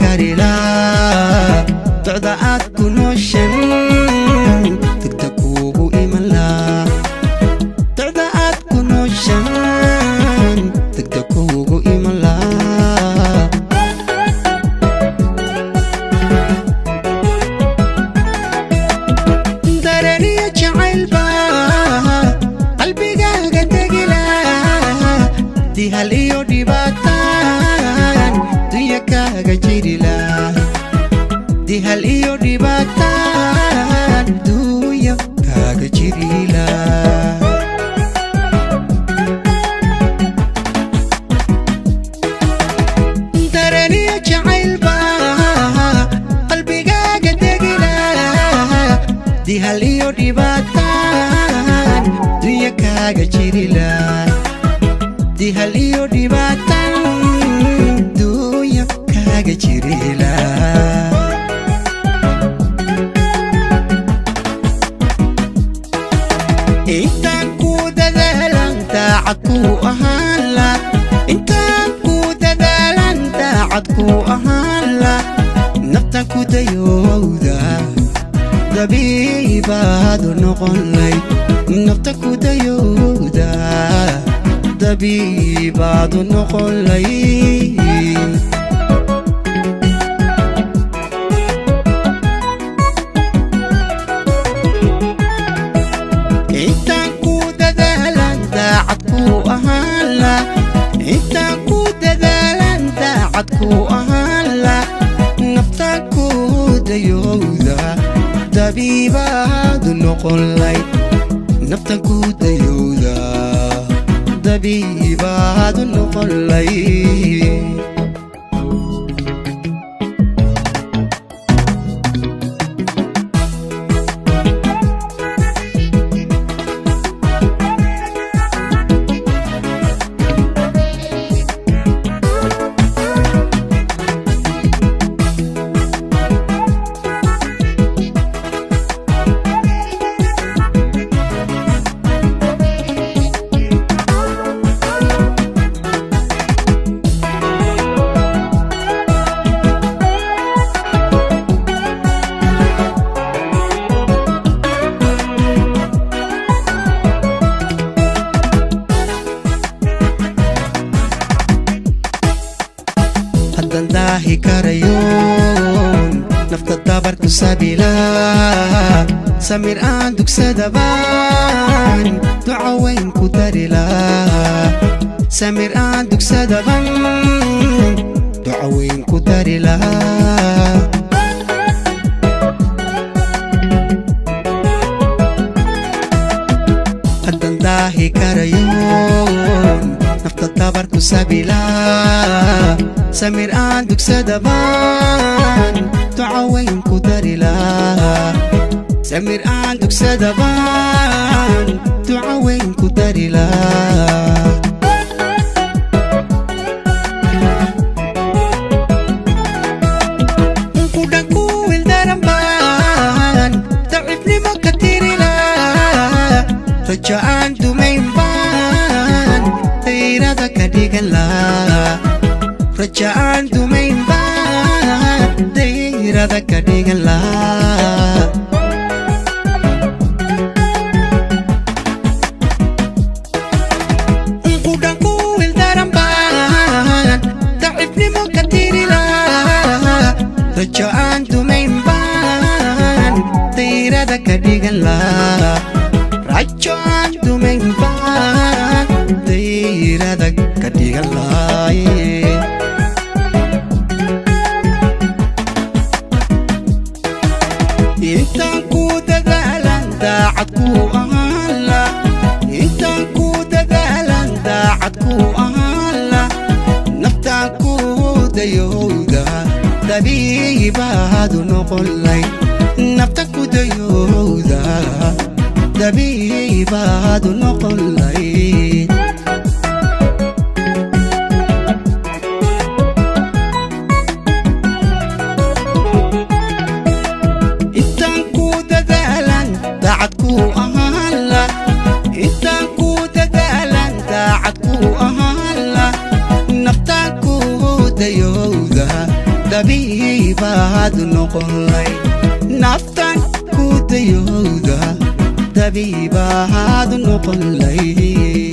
karila docdaad ku nooshan tagta kuugu iman laa docdaad ku nooshan tagta kuugu iman laa daraniya jacaylba qalbigaaga degila dihal iyo dhibaataan dunya kaaga jirila dihal iyo dhibaataan dunya kaaga jirila daraniya jacaylba qalbigaaga degila dihal iyo dhibaataan dunya kaaga jirila dihal iyo dhibaataan dunya kaaga jirila intaan ku dadaalan daacad ku ahaan la intaan ku dadaalan daacad ku ahaan la naftan ku dayowda dabiibaad noqon layd naftan ku dayowda dabiibaad noqon layd intaan ku dadaalan daacad ku ahaan la intaan ku dadaalan daacad ku ahaan la naftan ku dayowda dabiibaad noqon layd naftan ku dayowda dabiibaad noqon layd daahi karayoon nafta dabarku sabila samir aan dugsadabaan duca weyn ku darila samir aan dugsadaban duca weyn ku darila haddan daahi karayoon nafta dabarku sabila samir aan dugsadabaan duca weyn ku darila samir aan dugsadabaan duca weyn ku darila kudhan ku wildaranbaan dacifnimo ka tirila rajo aan dumayn baan dayrada ka dhigan laa rajaan dumayn baan dayrada ka dhigan laa kudhan ku wildaran baan dacifnimo ka tirila rajaan dumayn baan dayrada ka dhigan laa rajaan dumayn baan dayrada ka dhigan laa intaan ku dadaalan daacad ku ahaan la intaan ku dadaalan daacad ku ahaan la naftaan ku dayowda dabiibaad noqon layd naftan ku dayowda dabiibaad noqon layd daacad ku ahaan la intaan ku dadaalan daacad ku ahaan la naftaan ku dayowda dabiibaad noqon lay naftan ku dayowda dabiibaad noqon lay